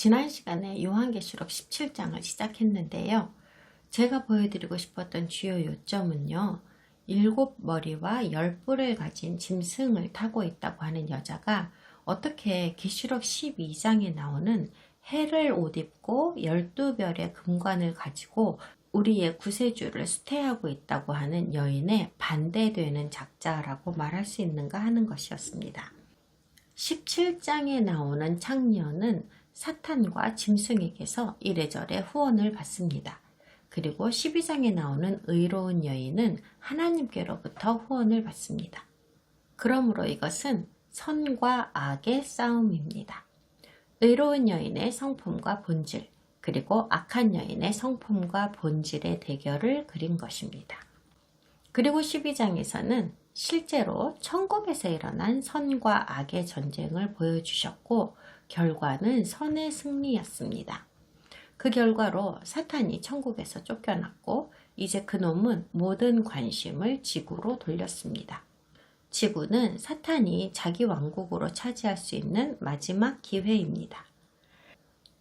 지난 시간에 요한계시록 17장을 시작했는데요. 제가 보여드리고 싶었던 주요 요점은요. 7머리와 10뿔을 가진 짐승을 타고 있다고 하는 여자가 어떻게 계시록 12장에 나오는 해를 옷 입고 12별의 금관을 가지고 우리의 구세주를 수태하고 있다고 하는 여인에 반대되는 작자라고 말할 수 있는가 하는 것이었습니다. 17장에 나오는 창녀는 사탄과 짐승에게서 이래저래 후원을 받습니다. 그리고 12장에 나오는 의로운 여인은 하나님께로부터 후원을 받습니다. 그러므로 이것은 선과 악의 싸움입니다. 의로운 여인의 성품과 본질, 그리고 악한 여인의 성품과 본질의 대결을 그린 것입니다. 그리고 12장에서는 실제로 천국에서 일어난 선과 악의 전쟁을 보여주셨고 결과는 선의 승리였습니다. 그 결과로 사탄이 천국에서 쫓겨났고 이제 그놈은 모든 관심을 지구로 돌렸습니다. 지구는 사탄이 자기 왕국으로 차지할 수 있는 마지막 기회입니다.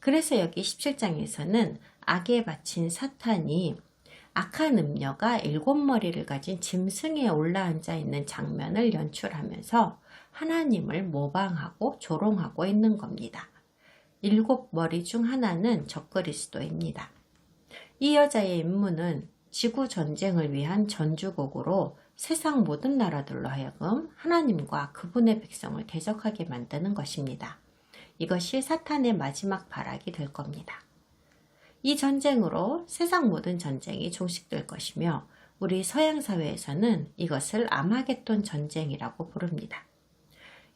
그래서 여기 17장에서는 악에 바친 사탄이 악한 음녀가 7머리를 가진 짐승에 올라앉아 있는 장면을 연출하면서 하나님을 모방하고 조롱하고 있는 겁니다. 7머리 중 하나는 적그리스도입니다. 이 여자의 임무는 지구 전쟁을 위한 전주곡으로 세상 모든 나라들로 하여금 하나님과 그분의 백성을 대적하게 만드는 것입니다. 이것이 사탄의 마지막 발악이 될 겁니다. 이 전쟁으로 세상 모든 전쟁이 종식될 것이며 우리 서양 사회에서는 이것을 아마겟돈 전쟁이라고 부릅니다.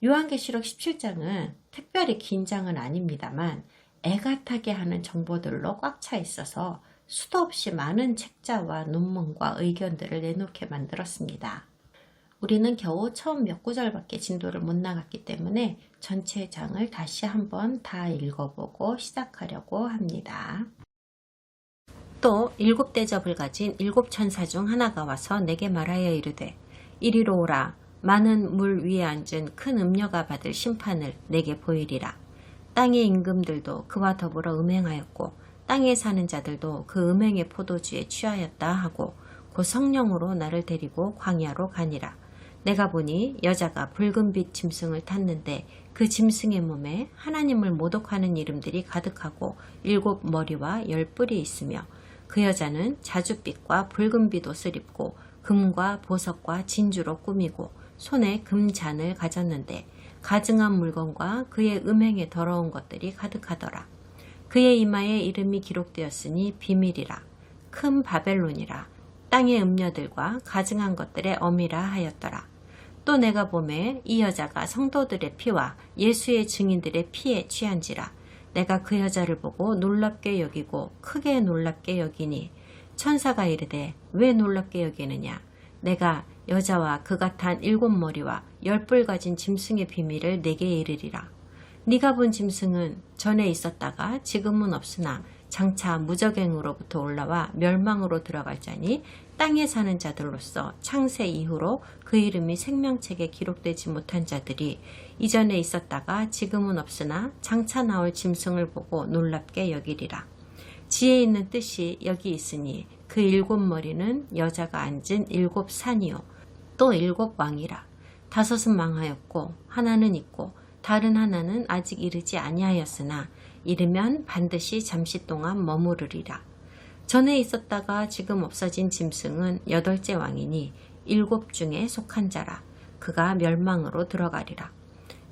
요한계시록 17장은 특별히 긴 장은 아닙니다만 애가 타게 하는 정보들로 꽉 차 있어서 수도 없이 많은 책자와 논문과 의견들을 내놓게 만들었습니다. 우리는 겨우 처음 몇 구절밖에 진도를 못 나갔기 때문에 전체 장을 다시 한번 다 읽어보고 시작하려고 합니다. 또 7대접을 가진 7천사 중 하나가 와서 내게 말하여 이르되 이리로 오라. 많은 물 위에 앉은 큰 음녀가 받을 심판을 내게 보이리라. 땅의 임금들도 그와 더불어 음행하였고 땅에 사는 자들도 그 음행의 포도주에 취하였다 하고 곧 성령으로 나를 데리고 광야로 가니라. 내가 보니 여자가 붉은빛 짐승을 탔는데 그 짐승의 몸에 하나님을 모독하는 이름들이 가득하고 7머리와 10뿔이 있으며 그 여자는 자줏빛과 붉은빛 옷을 입고 금과 보석과 진주로 꾸미고 손에 금잔을 가졌는데 가증한 물건과 그의 음행에 더러운 것들이 가득하더라. 그의 이마에 이름이 기록되었으니 비밀이라. 큰 바벨론이라. 땅의 음녀들과 가증한 것들의 어미라 하였더라. 또 내가 보매 이 여자가 성도들의 피와 예수의 증인들의 피에 취한지라. 내가 그 여자를 보고 놀랍게 여기고 크게 놀랍게 여기니 천사가 이르되 왜 놀랍게 여기느냐. 내가 여자와 그가 탄 7머리와 10뿔 가진 짐승의 비밀을 내게 이르리라. 네가 본 짐승은 전에 있었다가 지금은 없으나 장차 무적행으로부터 올라와 멸망으로 들어갈 자니 땅에 사는 자들로서 창세 이후로 그 이름이 생명책에 기록되지 못한 자들이 이전에 있었다가 지금은 없으나 장차 나올 짐승을 보고 놀랍게 여기리라. 지혜 있는 뜻이 여기 있으니 그 7머리는 여자가 앉은 7산이요 또 7왕이라. 5은 망하였고 하나는 있고 다른 하나는 아직 이르지 아니하였으나 이르면 반드시 잠시 동안 머무르리라. 전에 있었다가 지금 없어진 짐승은 8째 왕이니 7 중에 속한 자라. 그가 멸망으로 들어가리라.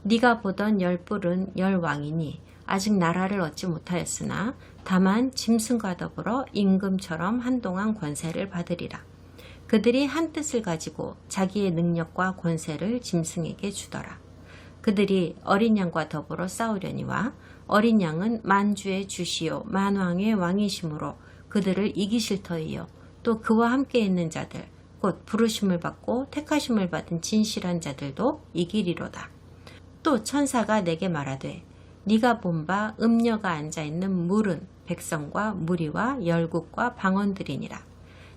네가 보던 10뿔은 10왕이니 아직 나라를 얻지 못하였으나 다만 짐승과 더불어 임금처럼 한동안 권세를 받으리라. 그들이 한 뜻을 가지고 자기의 능력과 권세를 짐승에게 주더라. 그들이 어린 양과 더불어 싸우려니와 어린 양은 만주의 주시요 만왕의 왕이시므로 그들을 이기실 터이요 또 그와 함께 있는 자들 곧 부르심을 받고 택하심을 받은 진실한 자들도 이기리로다. 또 천사가 내게 말하되 네가 본 바 음녀가 앉아있는 물은 백성과 무리와 열국과 방언들이니라.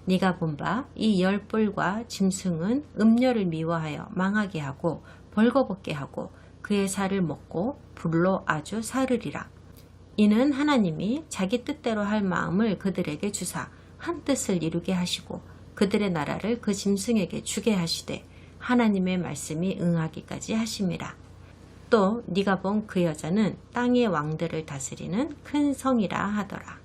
네가 본 바 이 10뿔과 짐승은 음녀를 미워하여 망하게 하고 벌거벗게 하고 그의 살을 먹고 불로 아주 사르리라. 이는 하나님이 자기 뜻대로 할 마음을 그들에게 주사 한 뜻을 이루게 하시고 그들의 나라를 그 짐승에게 주게 하시되 하나님의 말씀이 응하기까지 하심이라. 또 네가 본 그 여자는 땅의 왕들을 다스리는 큰 성이라 하더라.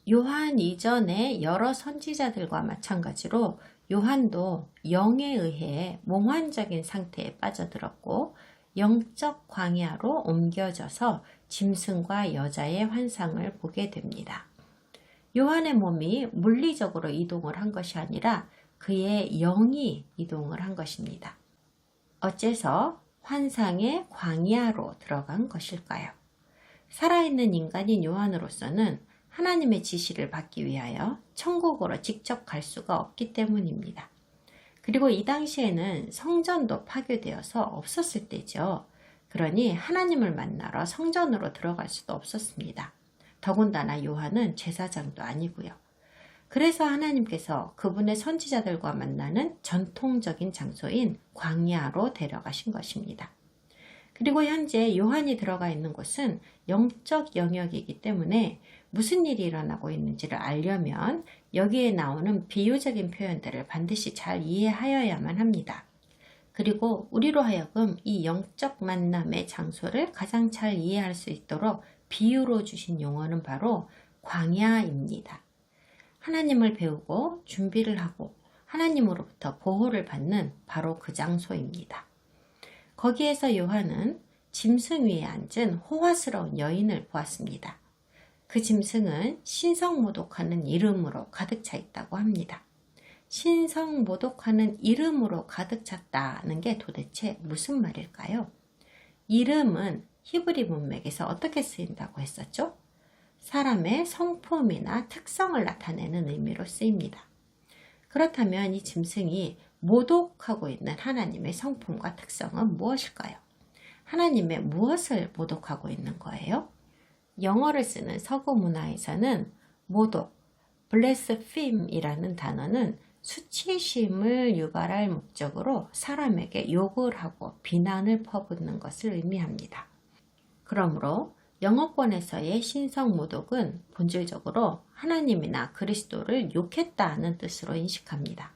요한 이전의 여러 선지자들과 마찬가지로 요한도 영에 의해 몽환적인 상태에 빠져들었고 영적 광야로 옮겨져서 짐승과 여자의 환상을 보게 됩니다. 요한의 몸이 물리적으로 이동을 한 것이 아니라 그의 영이 이동을 한 것입니다. 어째서 환상의 광야로 들어간 것일까요? 살아있는 인간인 요한으로서는 하나님의 지시를 받기 위하여 천국으로 직접 갈 수가 없기 때문입니다. 그리고 이 당시에는 성전도 파괴되어서 없었을 때죠. 그러니 하나님을 만나러 성전으로 들어갈 수도 없었습니다. 더군다나 요한은 제사장도 아니고요. 그래서 하나님께서 그분의 선지자들과 만나는 전통적인 장소인 광야로 데려가신 것입니다. 그리고 현재 요한이 들어가 있는 곳은 영적 영역이기 때문에 무슨 일이 일어나고 있는지를 알려면 여기에 나오는 비유적인 표현들을 반드시 잘 이해하여야만 합니다. 그리고 우리로 하여금 이 영적 만남의 장소를 가장 잘 이해할 수 있도록 비유로 주신 용어는 바로 광야입니다. 하나님을 배우고 준비를 하고 하나님으로부터 보호를 받는 바로 그 장소입니다. 거기에서 요한은 짐승 위에 앉은 호화스러운 여인을 보았습니다. 그 짐승은 신성모독하는 이름으로 가득 차 있다고 합니다. 신성모독하는 이름으로 가득 찼다는 게 도대체 무슨 말일까요? 이름은 히브리 문맥에서 어떻게 쓰인다고 했었죠? 사람의 성품이나 특성을 나타내는 의미로 쓰입니다. 그렇다면 이 짐승이 모독하고 있는 하나님의 성품과 특성은 무엇일까요? 하나님의 무엇을 모독하고 있는 거예요? 영어를 쓰는 서구 문화에서는 모독, blaspheme이라는 단어는 수치심을 유발할 목적으로 사람에게 욕을 하고 비난을 퍼붓는 것을 의미합니다. 그러므로 영어권에서의 신성모독은 본질적으로 하나님이나 그리스도를 욕했다는 뜻으로 인식합니다.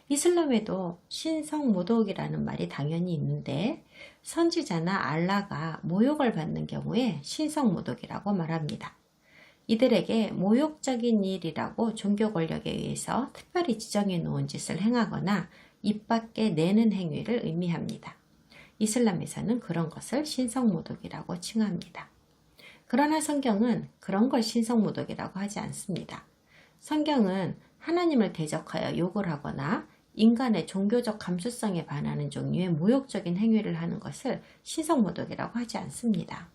이슬람에도 신성모독이라는 말이 당연히 있는데 선지자나 알라가 모욕을 받는 경우에 신성모독이라고 말합니다. 이들에게 모욕적인 일이라고 종교 권력에 의해서 특별히 지정해 놓은 짓을 행하거나 입 밖에 내는 행위를 의미합니다. 이슬람에서는 그런 것을 신성모독이라고 칭합니다. 그러나 성경은 그런 걸 신성모독이라고 하지 않습니다. 성경은 하나님을 대적하여 욕을 하거나 인간의 종교적 감수성에 반하는 종류의 모욕적인 행위를 하는 것을 신성모독이라고 하지 않습니다.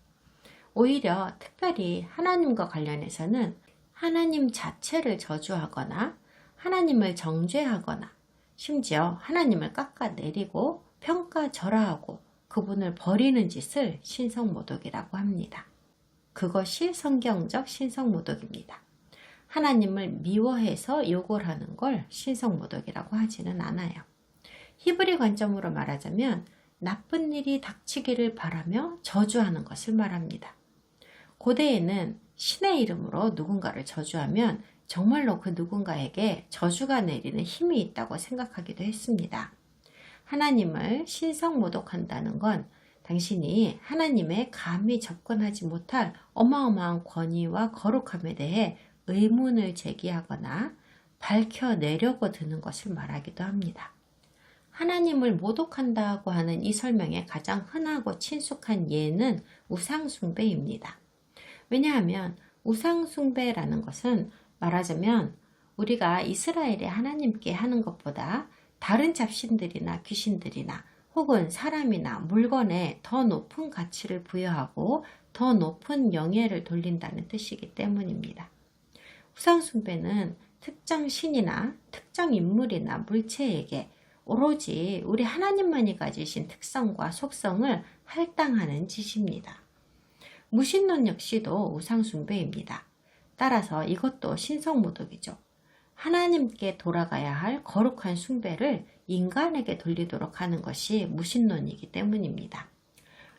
오히려 특별히 하나님과 관련해서는 하나님 자체를 저주하거나 하나님을 정죄하거나 심지어 하나님을 깎아내리고 평가절하하고 그분을 버리는 짓을 신성모독이라고 합니다. 그것이 성경적 신성모독입니다. 하나님을 미워해서 욕을 하는 걸 신성모독이라고 하지는 않아요. 히브리 관점으로 말하자면 나쁜 일이 닥치기를 바라며 저주하는 것을 말합니다. 고대에는 신의 이름으로 누군가를 저주하면 정말로 그 누군가에게 저주가 내리는 힘이 있다고 생각하기도 했습니다. 하나님을 신성모독한다는 건 당신이 하나님의 감히 접근하지 못할 어마어마한 권위와 거룩함에 대해 의문을 제기하거나 밝혀내려고 드는 것을 말하기도 합니다. 하나님을 모독한다고 하는 이 설명의 가장 흔하고 친숙한 예는 우상숭배입니다. 왜냐하면 우상숭배라는 것은 말하자면 우리가 이스라엘의 하나님께 하는 것보다 다른 잡신들이나 귀신들이나 혹은 사람이나 물건에 더 높은 가치를 부여하고 더 높은 영예를 돌린다는 뜻이기 때문입니다. 우상숭배는 특정 신이나 특정 인물이나 물체에게 오로지 우리 하나님만이 가지신 특성과 속성을 할당하는 짓입니다. 무신론 역시도 우상숭배입니다. 따라서 이것도 신성모독이죠. 하나님께 돌아가야 할 거룩한 숭배를 인간에게 돌리도록 하는 것이 무신론이기 때문입니다.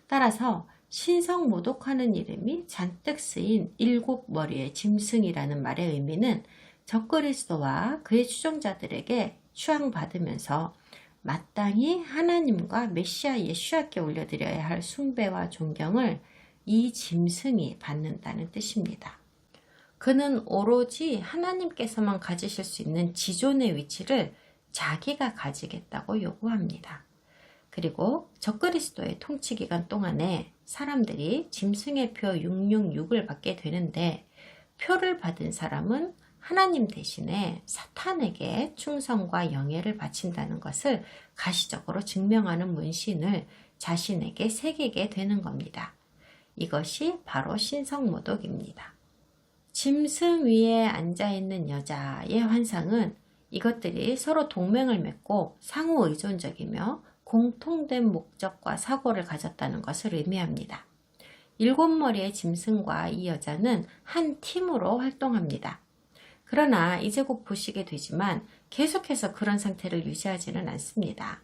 따라서 신성 모독하는 이름이 잔뜩 쓰인 일곱 머리의 짐승이라는 말의 의미는 적그리스도와 그의 추종자들에게 추앙받으면서 마땅히 하나님과 메시아 예수께 올려드려야 할 숭배와 존경을 이 짐승이 받는다는 뜻입니다. 그는 오로지 하나님께서만 가지실 수 있는 지존의 위치를 자기가 가지겠다고 요구합니다. 그리고 적그리스도의 통치 기간 동안에 사람들이 짐승의 표 666을 받게 되는데, 표를 받은 사람은 하나님 대신에 사탄에게 충성과 영예를 바친다는 것을 가시적으로 증명하는 문신을 자신에게 새기게 되는 겁니다. 이것이 바로 신성모독입니다. 짐승 위에 앉아있는 여자의 환상은 이것들이 서로 동맹을 맺고 상호 의존적이며 공통된 목적과 사고를 가졌다는 것을 의미합니다. 일곱 머리의 짐승과 이 여자는 한 팀으로 활동합니다. 그러나 이제 곧 보시게 되지만 계속해서 그런 상태를 유지하지는 않습니다.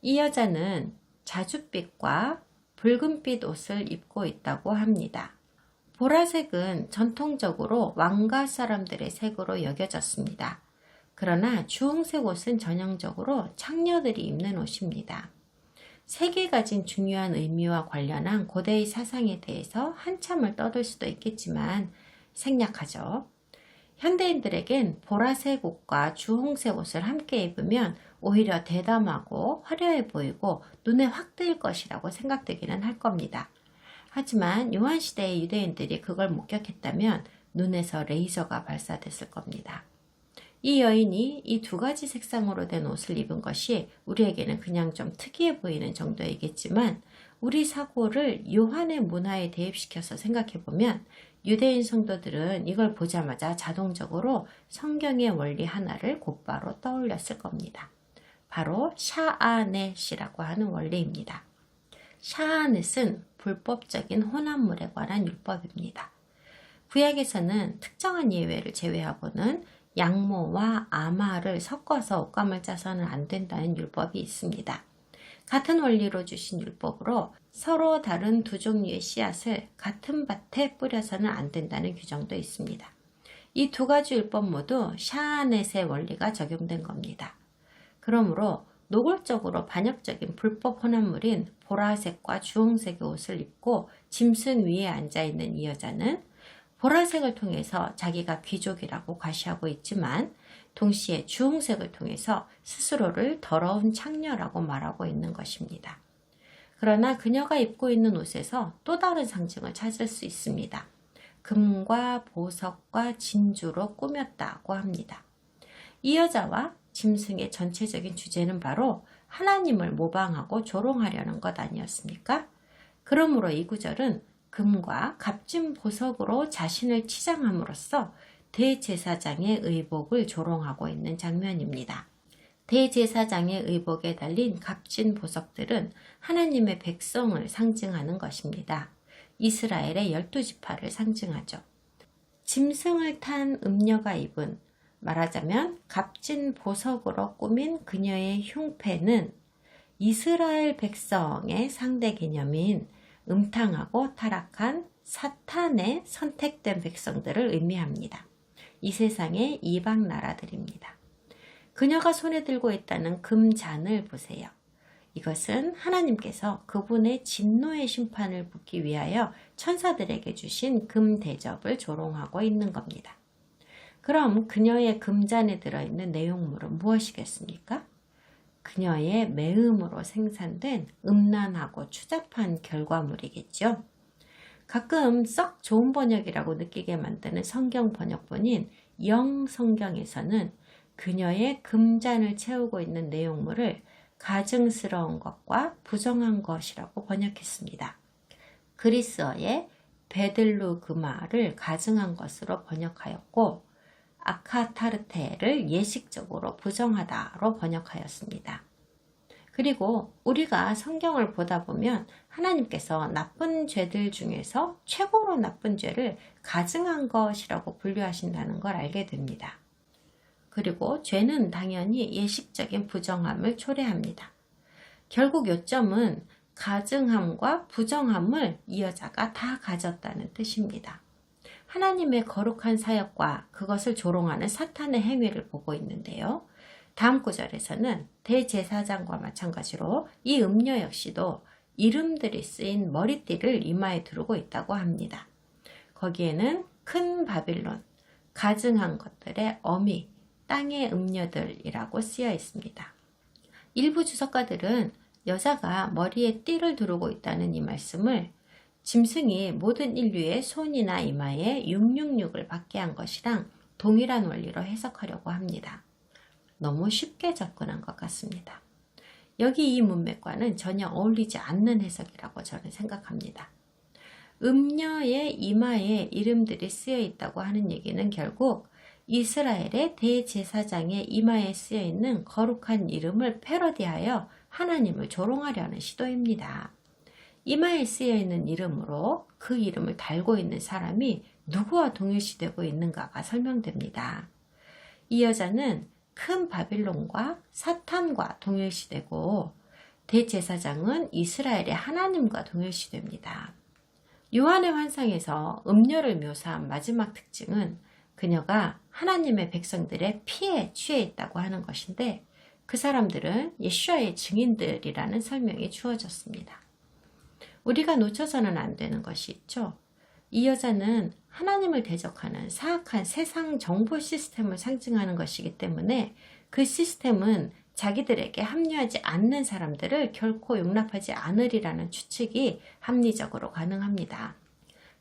이 여자는 자줏빛과 붉은빛 옷을 입고 있다고 합니다. 보라색은 전통적으로 왕가 사람들의 색으로 여겨졌습니다. 그러나 주홍색 옷은 전형적으로 창녀들이 입는 옷입니다. 색이 가진 중요한 의미와 관련한 고대의 사상에 대해서 한참을 떠들 수도 있겠지만 생략하죠. 현대인들에겐 보라색 옷과 주홍색 옷을 함께 입으면 오히려 대담하고 화려해 보이고 눈에 확 띌 것이라고 생각되기는 할 겁니다. 하지만 요한시대의 유대인들이 그걸 목격했다면 눈에서 레이저가 발사됐을 겁니다. 이 여인이 이 두 가지 색상으로 된 옷을 입은 것이 우리에게는 그냥 좀 특이해 보이는 정도이겠지만, 우리 사고를 요한의 문화에 대입시켜서 생각해보면 유대인 성도들은 이걸 보자마자 자동적으로 성경의 원리 하나를 곧바로 떠올렸을 겁니다. 바로 샤아넷이라고 하는 원리입니다. 샤아넷은 불법적인 혼합물에 관한 율법입니다. 구약에서는 특정한 예외를 제외하고는 양모와 아마를 섞어서 옷감을 짜서는 안 된다는 율법이 있습니다. 같은 원리로 주신 율법으로 서로 다른 두 종류의 씨앗을 같은 밭에 뿌려서는 안 된다는 규정도 있습니다. 이 두 가지 율법 모두 샤아넷의 원리가 적용된 겁니다. 그러므로 노골적으로 반역적인 불법 혼합물인 보라색과 주홍색의 옷을 입고 짐승 위에 앉아있는 이 여자는 보라색을 통해서 자기가 귀족이라고 과시하고 있지만 동시에 주홍색을 통해서 스스로를 더러운 창녀라고 말하고 있는 것입니다. 그러나 그녀가 입고 있는 옷에서 또 다른 상징을 찾을 수 있습니다. 금과 보석과 진주로 꾸몄다고 합니다. 이 여자와 짐승의 전체적인 주제는 바로 하나님을 모방하고 조롱하려는 것 아니었습니까? 그러므로 이 구절은 금과 값진 보석으로 자신을 치장함으로써 대제사장의 의복을 조롱하고 있는 장면입니다. 대제사장의 의복에 달린 값진 보석들은 하나님의 백성을 상징하는 것입니다. 이스라엘의 12지파를 상징하죠. 짐승을 탄 음녀가 입은, 말하자면 값진 보석으로 꾸민 그녀의 흉패는 이스라엘 백성의 상대 개념인 음탕하고 타락한 사탄의 선택된 백성들을 의미합니다. 이 세상의 이방 나라들입니다. 그녀가 손에 들고 있다는 금잔을 보세요. 이것은 하나님께서 그분의 진노의 심판을 붓기 위하여 천사들에게 주신 금 대접을 조롱하고 있는 겁니다. 그럼 그녀의 금잔에 들어있는 내용물은 무엇이겠습니까? 그녀의 매음으로 생산된 음란하고 추잡한 결과물이겠죠. 가끔 썩 좋은 번역이라고 느끼게 만드는 성경 번역본인 영성경에서는 그녀의 금잔을 채우고 있는 내용물을 가증스러운 것과 부정한 것이라고 번역했습니다. 그리스어의 베들루그마를 가증한 것으로 번역하였고, 아카타르테를 예식적으로 부정하다로 번역하였습니다. 그리고 우리가 성경을 보다 보면 하나님께서 나쁜 죄들 중에서 최고로 나쁜 죄를 가증한 것이라고 분류하신다는 걸 알게 됩니다. 그리고 죄는 당연히 예식적인 부정함을 초래합니다. 결국 요점은 가증함과 부정함을 이 여자가 다 가졌다는 뜻입니다. 하나님의 거룩한 사역과 그것을 조롱하는 사탄의 행위를 보고 있는데요. 다음 구절에서는 대제사장과 마찬가지로 이 음녀 역시도 이름들이 쓰인 머리띠를 이마에 두르고 있다고 합니다. 거기에는 큰 바빌론, 가증한 것들의 어미, 땅의 음녀들이라고 쓰여 있습니다. 일부 주석가들은 여자가 머리에 띠를 두르고 있다는 이 말씀을 짐승이 모든 인류의 손이나 이마에 666을 받게 한 것이랑 동일한 원리로 해석하려고 합니다. 너무 쉽게 접근한 것 같습니다. 여기 이 문맥과는 전혀 어울리지 않는 해석이라고 저는 생각합니다. 음녀의 이마에 이름들이 쓰여 있다고 하는 얘기는 결국 이스라엘의 대제사장의 이마에 쓰여 있는 거룩한 이름을 패러디하여 하나님을 조롱하려는 시도입니다. 이마에 쓰여 있는 이름으로 그 이름을 달고 있는 사람이 누구와 동일시되고 있는가가 설명됩니다. 이 여자는 큰 바빌론과 사탄과 동일시되고 대제사장은 이스라엘의 하나님과 동일시됩니다. 요한의 환상에서 음녀를 묘사한 마지막 특징은 그녀가 하나님의 백성들의 피에 취해 있다고 하는 것인데 그 사람들은 예수와의 증인들이라는 설명이 주어졌습니다. 우리가 놓쳐서는 안 되는 것이 있죠. 이 여자는 하나님을 대적하는 사악한 세상 정보 시스템을 상징하는 것이기 때문에 그 시스템은 자기들에게 합류하지 않는 사람들을 결코 용납하지 않으리라는 추측이 합리적으로 가능합니다.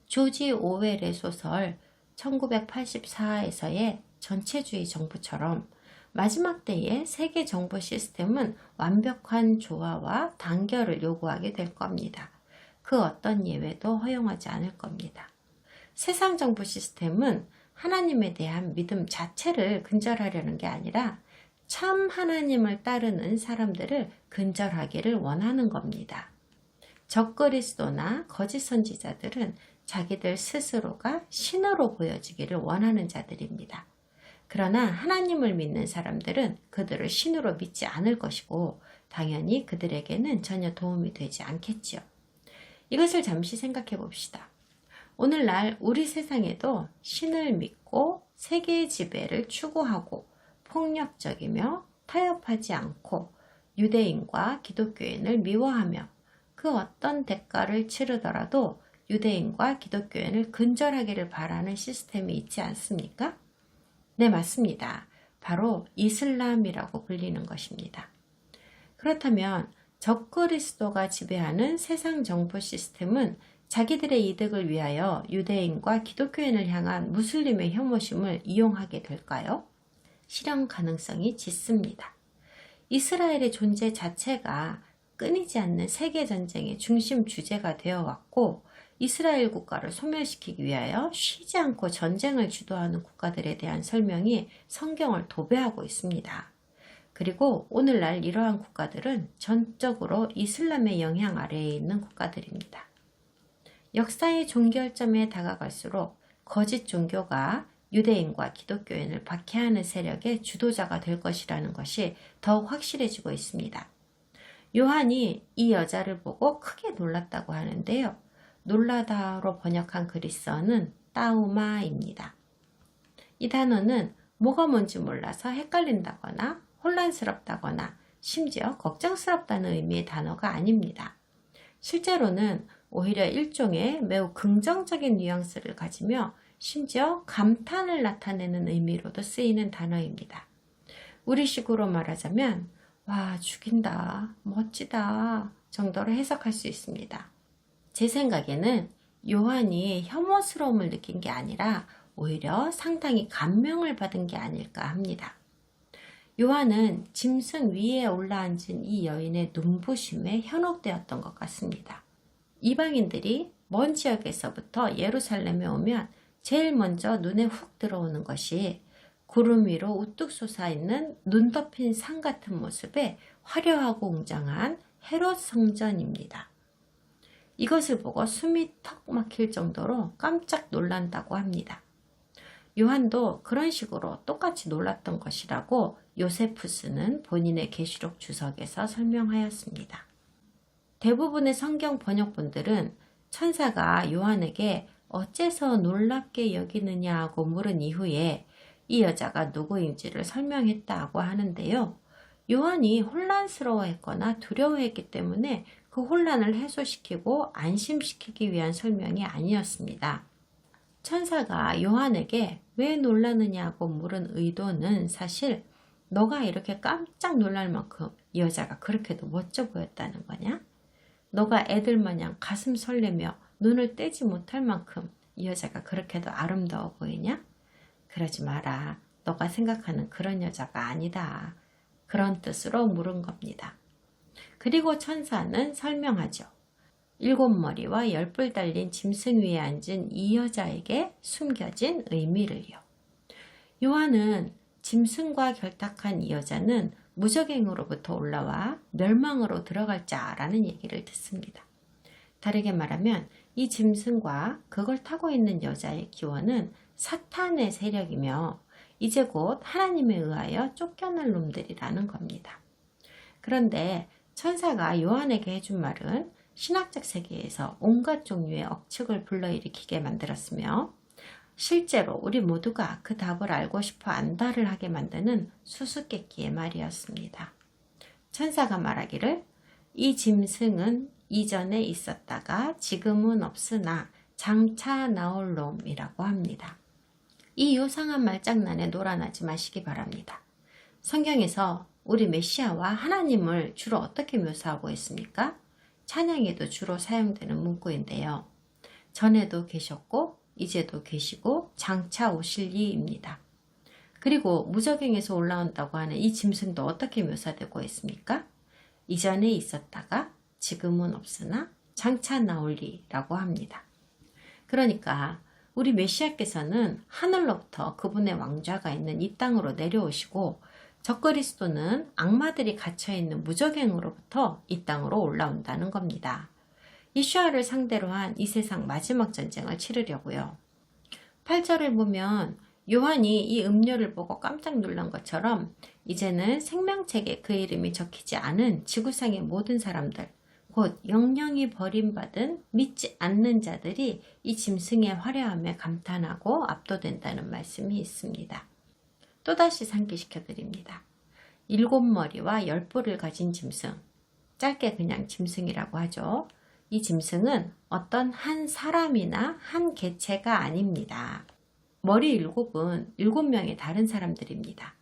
조지 오웰의 소설 1984에서의 전체주의 정부처럼 마지막 때의 세계 정보 시스템은 완벽한 조화와 단결을 요구하게 될 겁니다. 그 어떤 예외도 허용하지 않을 겁니다. 세상 정보 시스템은 하나님에 대한 믿음 자체를 근절하려는 게 아니라 참 하나님을 따르는 사람들을 근절하기를 원하는 겁니다. 적그리스도나 거짓 선지자들은 자기들 스스로가 신으로 보여지기를 원하는 자들입니다. 그러나 하나님을 믿는 사람들은 그들을 신으로 믿지 않을 것이고 당연히 그들에게는 전혀 도움이 되지 않겠지요. 이것을 잠시 생각해 봅시다. 오늘날 우리 세상에도 신을 믿고 세계의 지배를 추구하고 폭력적이며 타협하지 않고 유대인과 기독교인을 미워하며 그 어떤 대가를 치르더라도 유대인과 기독교인을 근절하기를 바라는 시스템이 있지 않습니까? 네, 맞습니다. 바로 이슬람이라고 불리는 것입니다. 그렇다면 적그리스도가 지배하는 세상 정보 시스템은 자기들의 이득을 위하여 유대인과 기독교인을 향한 무슬림의 혐오심을 이용하게 될까요? 실현 가능성이 짙습니다. 이스라엘의 존재 자체가 끊이지 않는 세계전쟁의 중심 주제가 되어 왔고 이스라엘 국가를 소멸시키기 위하여 쉬지 않고 전쟁을 주도하는 국가들에 대한 설명이 성경을 도배하고 있습니다. 그리고 오늘날 이러한 국가들은 전적으로 이슬람의 영향 아래에 있는 국가들입니다. 역사의 종결점에 다가갈수록 거짓 종교가 유대인과 기독교인을 박해하는 세력의 주도자가 될 것이라는 것이 더욱 확실해지고 있습니다. 요한이 이 여자를 보고 크게 놀랐다고 하는데요. 놀라다로 번역한 그리스어는 따우마입니다. 이 단어는 뭐가 뭔지 몰라서 헷갈린다거나 혼란스럽다거나 심지어 걱정스럽다는 의미의 단어가 아닙니다. 실제로는 오히려 일종의 매우 긍정적인 뉘앙스를 가지며 심지어 감탄을 나타내는 의미로도 쓰이는 단어입니다. 우리식으로 말하자면 와, 죽인다, 멋지다 정도로 해석할 수 있습니다. 제 생각에는 요한이 혐오스러움을 느낀 게 아니라 오히려 상당히 감명을 받은 게 아닐까 합니다. 요한은 짐승 위에 올라앉은 이 여인의 눈부심에 현혹되었던 것 같습니다. 이방인들이 먼 지역에서부터 예루살렘에 오면 제일 먼저 눈에 훅 들어오는 것이 구름 위로 우뚝 솟아있는 눈 덮인 산 같은 모습의 화려하고 웅장한 헤롯 성전입니다. 이것을 보고 숨이 턱 막힐 정도로 깜짝 놀란다고 합니다. 요한도 그런 식으로 똑같이 놀랐던 것이라고 요세푸스는 본인의 계시록 주석에서 설명하였습니다. 대부분의 성경 번역본들은 천사가 요한에게 어째서 놀랍게 여기느냐고 물은 이후에 이 여자가 누구인지를 설명했다고 하는데요. 요한이 혼란스러워했거나 두려워했기 때문에 그 혼란을 해소시키고 안심시키기 위한 설명이 아니었습니다. 천사가 요한에게 왜 놀라느냐고 물은 의도는 사실 너가 이렇게 깜짝 놀랄 만큼 이 여자가 그렇게도 멋져 보였다는 거냐? 너가 애들 마냥 가슴 설레며 눈을 떼지 못할 만큼 이 여자가 그렇게도 아름다워 보이냐? 그러지 마라. 너가 생각하는 그런 여자가 아니다. 그런 뜻으로 물은 겁니다. 그리고 천사는 설명하죠. 7머리와 10뿔 달린 짐승 위에 앉은 이 여자에게 숨겨진 의미를요. 요한은 짐승과 결탁한 이 여자는 무적행으로부터 올라와 멸망으로 들어갈 자라는 얘기를 듣습니다. 다르게 말하면 이 짐승과 그걸 타고 있는 여자의 기원은 사탄의 세력이며 이제 곧 하나님에 의하여 쫓겨날 놈들이라는 겁니다. 그런데 천사가 요한에게 해준 말은 신학적 세계에서 온갖 종류의 억측을 불러일으키게 만들었으며 실제로 우리 모두가 그 답을 알고 싶어 안달을 하게 만드는 수수께끼의 말이었습니다. 천사가 말하기를 이 짐승은 이전에 있었다가 지금은 없으나 장차 나올 놈이라고 합니다. 이 요상한 말장난에 놀아나지 마시기 바랍니다. 성경에서 우리 메시아와 하나님을 주로 어떻게 묘사하고 있습니까? 찬양에도 주로 사용되는 문구인데요. 전에도 계셨고 이제도 계시고 장차 오실 이입니다. 그리고 무적행에서 올라온다고 하는 이 짐승도 어떻게 묘사되고 있습니까? 이전에 있었다가 지금은 없으나 장차 나올 이라고 합니다. 그러니까 우리 메시아께서는 하늘로부터 그분의 왕좌가 있는 이 땅으로 내려오시고 적그리스도는 악마들이 갇혀있는 무적행으로부터 이 땅으로 올라온다는 겁니다. 이슈아를 상대로 한 이 세상 마지막 전쟁을 치르려고요. 8절을 보면 요한이 이 음료를 보고 깜짝 놀란 것처럼 이제는 생명책에 그 이름이 적히지 않은 지구상의 모든 사람들, 곧 영영이 버림받은 믿지 않는 자들이 이 짐승의 화려함에 감탄하고 압도된다는 말씀이 있습니다. 또다시 상기시켜 드립니다. 7머리와 10뿔을 가진 짐승, 짧게 그냥 짐승이라고 하죠. 이 짐승은 어떤 한 사람이나 한 개체가 아닙니다. 머리 7은 7명의 다른 사람들입니다.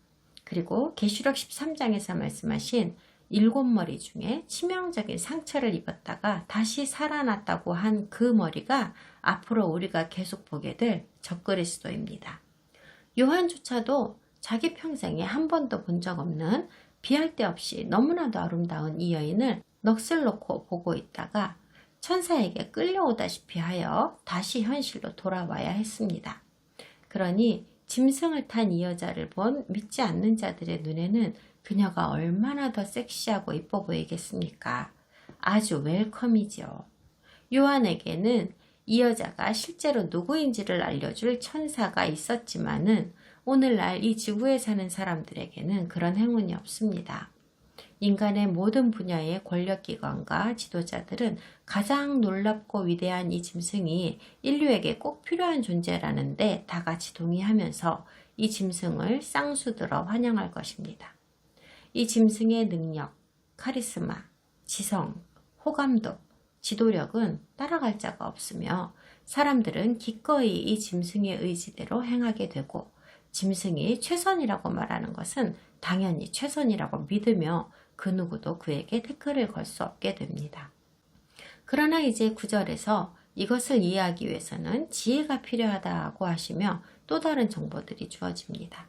그리고 계시록 13장에서 말씀하신 7머리 중에 치명적인 상처를 입었다가 다시 살아났다고 한 그 머리가 앞으로 우리가 계속 보게 될 적그리스도입니다. 요한조차도 자기 평생에 한 번도 본 적 없는 비할 데 없이 너무나도 아름다운 이 여인을 넋을 놓고 보고 있다가 천사에게 끌려오다시피 하여 다시 현실로 돌아와야 했습니다. 그러니 짐승을 탄 이 여자를 본 믿지 않는 자들의 눈에는 그녀가 얼마나 더 섹시하고 이뻐 보이겠습니까? 아주 웰컴이죠. 요한에게는 이 여자가 실제로 누구인지를 알려줄 천사가 있었지만은 오늘날 이 지구에 사는 사람들에게는 그런 행운이 없습니다. 인간의 모든 분야의 권력기관과 지도자들은 가장 놀랍고 위대한 이 짐승이 인류에게 꼭 필요한 존재라는데 다 같이 동의하면서 이 짐승을 쌍수들어 환영할 것입니다. 이 짐승의 능력, 카리스마, 지성, 호감도, 지도력은 따라갈 자가 없으며 사람들은 기꺼이 이 짐승의 의지대로 행하게 되고 짐승이 최선이라고 말하는 것은 당연히 최선이라고 믿으며 그 누구도 그에게 태클을 걸 수 없게 됩니다. 그러나 이제 9절에서 이것을 이해하기 위해서는 지혜가 필요하다고 하시며 또 다른 정보들이 주어집니다.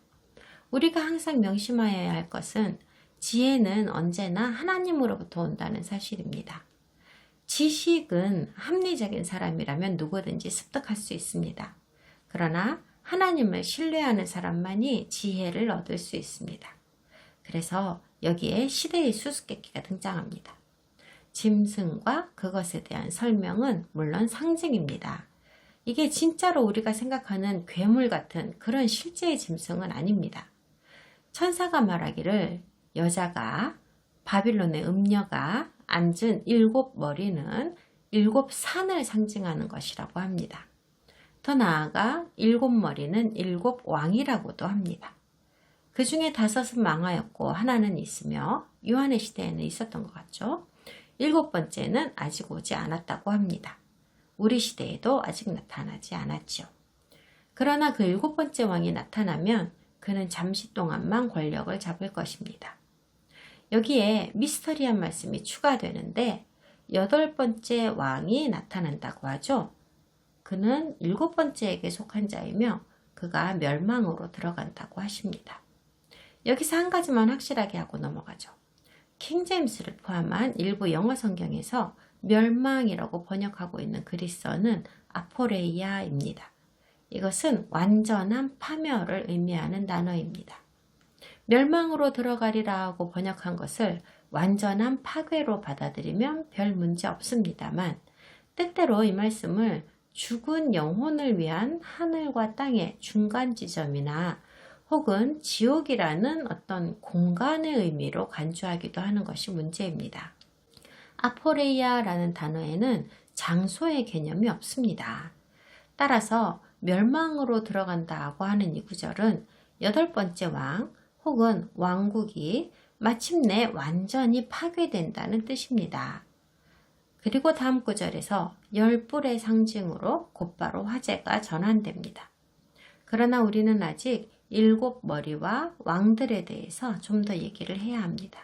우리가 항상 명심하여야 할 것은 지혜는 언제나 하나님으로부터 온다는 사실입니다. 지식은 합리적인 사람이라면 누구든지 습득할 수 있습니다. 그러나 하나님을 신뢰하는 사람만이 지혜를 얻을 수 있습니다. 그래서 여기에 시대의 수수께끼가 등장합니다. 짐승과 그것에 대한 설명은 물론 상징입니다. 이게 진짜로 우리가 생각하는 괴물 같은 그런 실제의 짐승은 아닙니다. 천사가 말하기를 여자가 바빌론의 음녀가 앉은 7머리는 7산을 상징하는 것이라고 합니다. 더 나아가 7머리는 7왕이라고도 합니다. 그 중에 5은 망하였고 하나는 있으며 요한의 시대에는 있었던 것 같죠. 7번째는 아직 오지 않았다고 합니다. 우리 시대에도 아직 나타나지 않았죠. 그러나 그 7번째 왕이 나타나면 그는 잠시 동안만 권력을 잡을 것입니다. 여기에 미스터리한 말씀이 추가되는데 8번째 왕이 나타난다고 하죠. 그는 7번째에게 속한 자이며 그가 멸망으로 들어간다고 하십니다. 여기서 한 가지만 확실하게 하고 넘어가죠. 킹제임스를 포함한 일부 영어 성경에서 멸망이라고 번역하고 있는 그리스어는 아포레이아입니다. 이것은 완전한 파멸을 의미하는 단어입니다. 멸망으로 들어가리라고 번역한 것을 완전한 파괴로 받아들이면 별 문제 없습니다만 때때로 이 말씀을 죽은 영혼을 위한 하늘과 땅의 중간 지점이나 혹은 지옥이라는 어떤 공간의 의미로 간주하기도 하는 것이 문제입니다. 아포레이아라는 단어에는 장소의 개념이 없습니다. 따라서 멸망으로 들어간다고 하는 이 구절은 8번째 왕 혹은 왕국이 마침내 완전히 파괴된다는 뜻입니다. 그리고 다음 구절에서 10뿔의 상징으로 곧바로 화제가 전환됩니다. 그러나 우리는 아직 7머리와 왕들에 대해서 좀 더 얘기를 해야 합니다.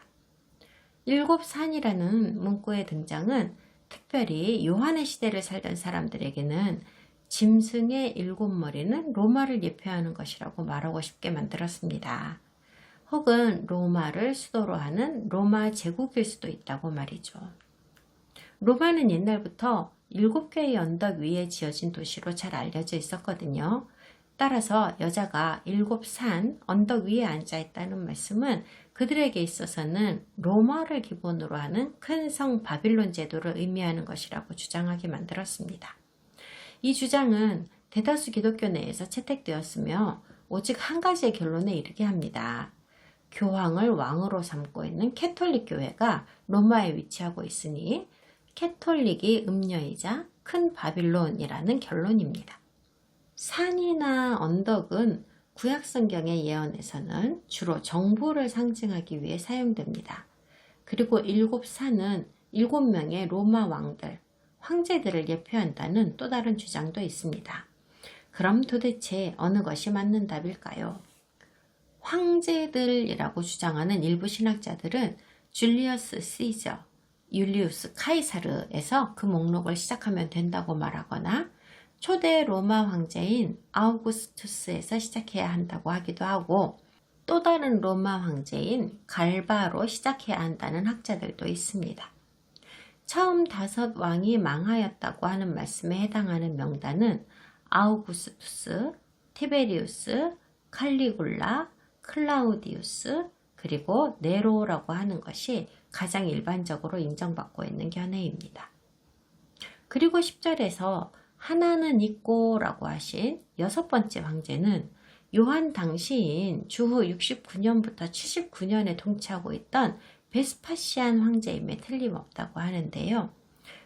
7산이라는 문구의 등장은 특별히 요한의 시대를 살던 사람들에게는 짐승의 7머리는 로마를 예표하는 것이라고 말하고 싶게 만들었습니다. 혹은 로마를 수도로 하는 로마 제국일 수도 있다고 말이죠. 로마는 옛날부터 7개의 언덕 위에 지어진 도시로 잘 알려져 있었거든요. 따라서 여자가 7산 언덕 위에 앉아 있다는 말씀은 그들에게 있어서는 로마를 기본으로 하는 큰 성 바빌론 제도를 의미하는 것이라고 주장하게 만들었습니다. 이 주장은 대다수 기독교 내에서 채택되었으며 오직 한 가지의 결론에 이르게 합니다. 교황을 왕으로 삼고 있는 캐톨릭 교회가 로마에 위치하고 있으니 캐톨릭이 음녀이자 큰 바빌론이라는 결론입니다. 산이나 언덕은 구약성경의 예언에서는 주로 정부를 상징하기 위해 사용됩니다. 그리고 7산은 7명의 로마 왕들, 황제들을 예표한다는 또 다른 주장도 있습니다. 그럼 도대체 어느 것이 맞는 답일까요? 황제들이라고 주장하는 일부 신학자들은 줄리어스 시저, 율리우스 카이사르에서 그 목록을 시작하면 된다고 말하거나 초대 로마 황제인 아우구스투스에서 시작해야 한다고 하기도 하고 또 다른 로마 황제인 갈바로 시작해야 한다는 학자들도 있습니다. 처음 5 왕이 망하였다고 하는 말씀에 해당하는 명단은 아우구스투스, 티베리우스, 칼리굴라, 클라우디우스, 그리고 네로라고 하는 것이 가장 일반적으로 인정받고 있는 견해입니다. 그리고 10절에서 하나는 있고 라고 하신 6번째 황제는 요한 당시인 주후 69년부터 79년에 통치하고 있던 베스파시안 황제임에 틀림없다고 하는데요.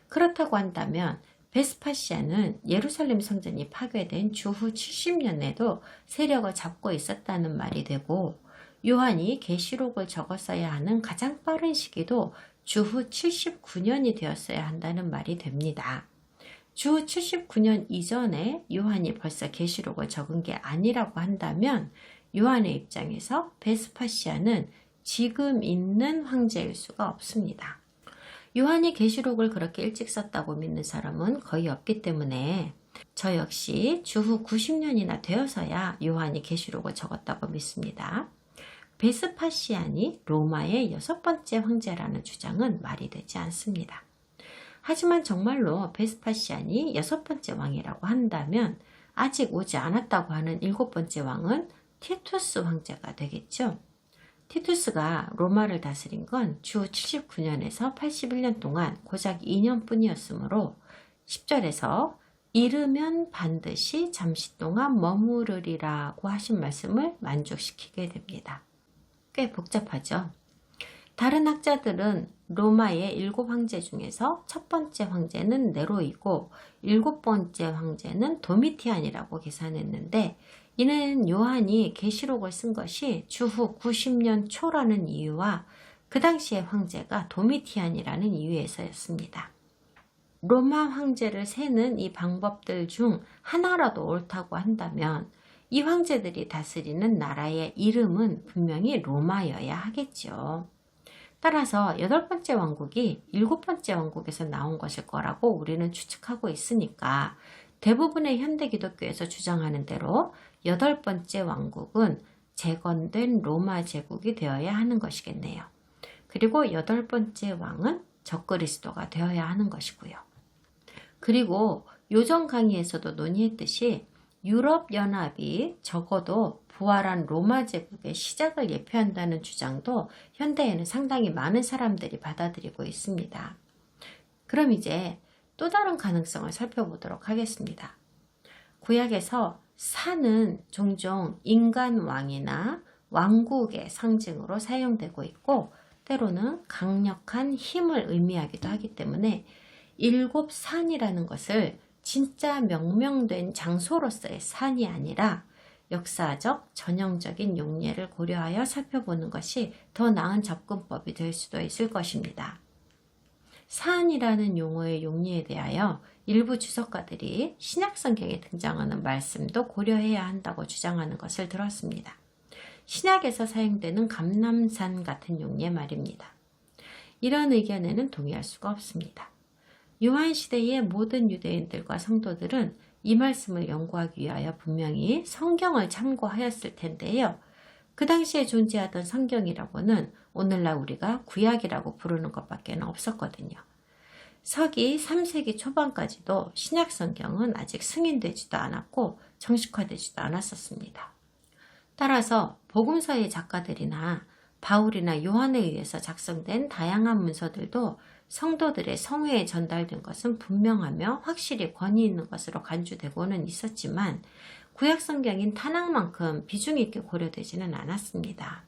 그렇다고 한다면 베스파시안은 예루살렘 성전이 파괴된 주후 70년에도 세력을 잡고 있었다는 말이 되고 요한이 계시록을 적었어야 하는 가장 빠른 시기도 주후 79년이 되었어야 한다는 말이 됩니다. 주후 79년 이전에 요한이 벌써 계시록을 적은 게 아니라고 한다면 요한의 입장에서 베스파시아는 지금 있는 황제일 수가 없습니다. 요한이 계시록을 그렇게 일찍 썼다고 믿는 사람은 거의 없기 때문에 저 역시 주후 90년이나 되어서야 요한이 계시록을 적었다고 믿습니다. 베스파시안이 로마의 6번째 황제라는 주장은 말이 되지 않습니다. 하지만 정말로 베스파시안이 6번째 왕이라고 한다면 아직 오지 않았다고 하는 7번째 왕은 티투스 황제가 되겠죠. 티투스가 로마를 다스린 건 주 79년에서 81년 동안 고작 2년 뿐이었으므로 10절에서 이르면 반드시 잠시 동안 머무르리라고 하신 말씀을 만족시키게 됩니다. 꽤 복잡하죠. 다른 학자들은 로마의 7황제 중에서 첫 번째 황제는 네로이고 7번째 황제는 도미티안이라고 계산했는데, 이는 요한이 계시록을 쓴 것이 주후 90년 초라는 이유와 그 당시의 황제가 도미티안이라는 이유에서였습니다. 로마 황제를 세는 이 방법들 중 하나라도 옳다고 한다면 이 황제들이 다스리는 나라의 이름은 분명히 로마여야 하겠죠. 따라서 8번째 왕국이 7번째 왕국에서 나온 것일 거라고 우리는 추측하고 있으니까 대부분의 현대 기독교에서 주장하는 대로 8번째 왕국은 재건된 로마 제국이 되어야 하는 것이겠네요. 그리고 8번째 왕은 적그리스도가 되어야 하는 것이고요. 그리고 요전 강의에서도 논의했듯이 유럽연합이 적어도 부활한 로마 제국의 시작을 예표한다는 주장도 현대에는 상당히 많은 사람들이 받아들이고 있습니다. 그럼 이제 또 다른 가능성을 살펴보도록 하겠습니다. 구약에서 산은 종종 인간 왕이나 왕국의 상징으로 사용되고 있고, 때로는 강력한 힘을 의미하기도 하기 때문에 7산이라는 것을 진짜 명명된 장소로서의 산이 아니라 역사적, 전형적인 용례를 고려하여 살펴보는 것이 더 나은 접근법이 될 수도 있을 것입니다. 산이라는 용어의 용례에 대하여 일부 주석가들이 신약성경에 등장하는 말씀도 고려해야 한다고 주장하는 것을 들었습니다. 신약에서 사용되는 감람산 같은 용례 말입니다. 이런 의견에는 동의할 수가 없습니다. 요한시대의 모든 유대인들과 성도들은 이 말씀을 연구하기 위하여 분명히 성경을 참고하였을 텐데요. 그 당시에 존재하던 성경이라고는 오늘날 우리가 구약이라고 부르는 것밖에 없었거든요. 서기 3세기 초반까지도 신약 성경은 아직 승인되지도 않았고 정식화되지도 않았었습니다. 따라서 복음서의 작가들이나 바울이나 요한에 의해서 작성된 다양한 문서들도 성도들의 성회에 전달된 것은 분명하며 확실히 권위 있는 것으로 간주되고는 있었지만 구약 성경인 타낙만큼 비중 있게 고려되지는 않았습니다.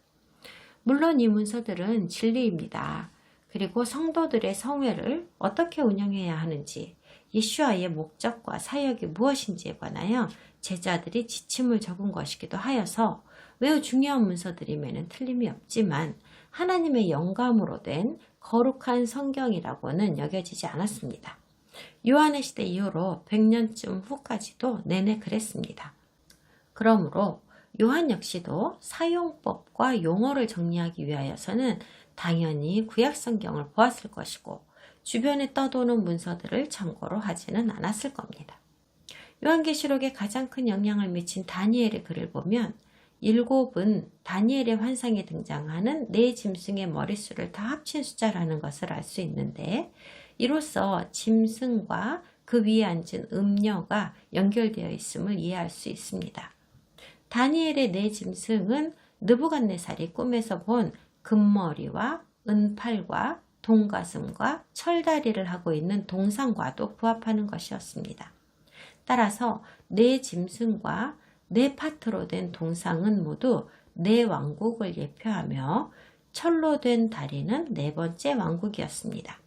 물론 이 문서들은 진리입니다. 그리고 성도들의 성회를 어떻게 운영해야 하는지, 예수와의 목적과 사역이 무엇인지에 관하여 제자들이 지침을 적은 것이기도 하여서 매우 중요한 문서들임에는 틀림이 없지만 하나님의 영감으로 된 거룩한 성경이라고는 여겨지지 않았습니다. 요한의 시대 이후로 100년쯤 후까지도 내내 그랬습니다. 그러므로 요한 역시도 사용법과 용어를 정리하기 위하여서는 당연히 구약 성경을 보았을 것이고 주변에 떠도는 문서들을 참고로 하지는 않았을 겁니다. 요한계시록에 가장 큰 영향을 미친 다니엘의 글을 보면 7은 다니엘의 환상에 등장하는 4짐승의 머릿수를 다 합친 숫자라는 것을 알 수 있는데, 이로써 짐승과 그 위에 앉은 음녀가 연결되어 있음을 이해할 수 있습니다. 다니엘의 4짐승은 느부갓네살이 꿈에서 본 금머리와 은팔과 동가슴과 철다리를 하고 있는 동상과도 부합하는 것이었습니다. 따라서 4짐승과 4파트로 된 동상은 모두 4왕국을 예표하며 철로 된 다리는 4번째 왕국이었습니다.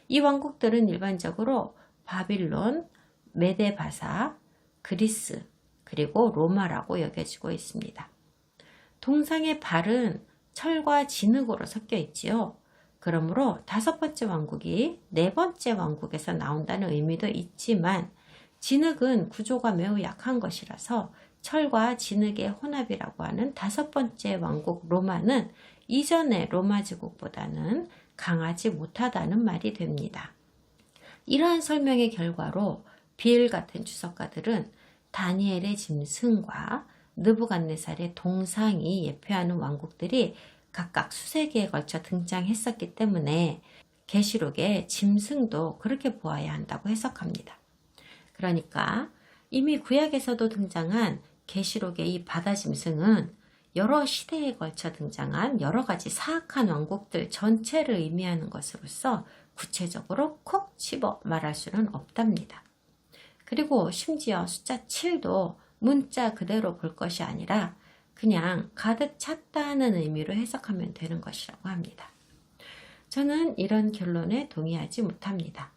이 왕국들은 일반적으로 바빌론, 메데바사, 그리스, 그리고 로마라고 여겨지고 있습니다. 동상의 발은 철과 진흙으로 섞여 있지요. 그러므로 5번째 왕국이 4번째 왕국에서 나온다는 의미도 있지만 진흙은 구조가 매우 약한 것이라서 철과 진흙의 혼합이라고 하는 5번째 왕국 로마는 이전의 로마 제국보다는 강하지 못하다는 말이 됩니다. 이러한 설명의 결과로 빌 같은 주석가들은 다니엘의 짐승과 느부갓네살의 동상이 예표하는 왕국들이 각각 수세 기에 걸쳐 등장했었기 때문에 계시록의 짐승도 그렇게 보아야 한다고 해석합니다. 그러니까 이미 구약에서도 등장한 계시록의 이 바다 짐승은 여러 시대에 걸쳐 등장한 여러 가지 사악한 왕국들 전체를 의미하는 것으로서 구체적으로 콕 집어 말할 수는 없답니다. 그리고 심지어 숫자 7도 문자 그대로 볼 것이 아니라 그냥 가득 찼다는 의미로 해석하면 되는 것이라고 합니다. 저는 이런 결론에 동의하지 못합니다.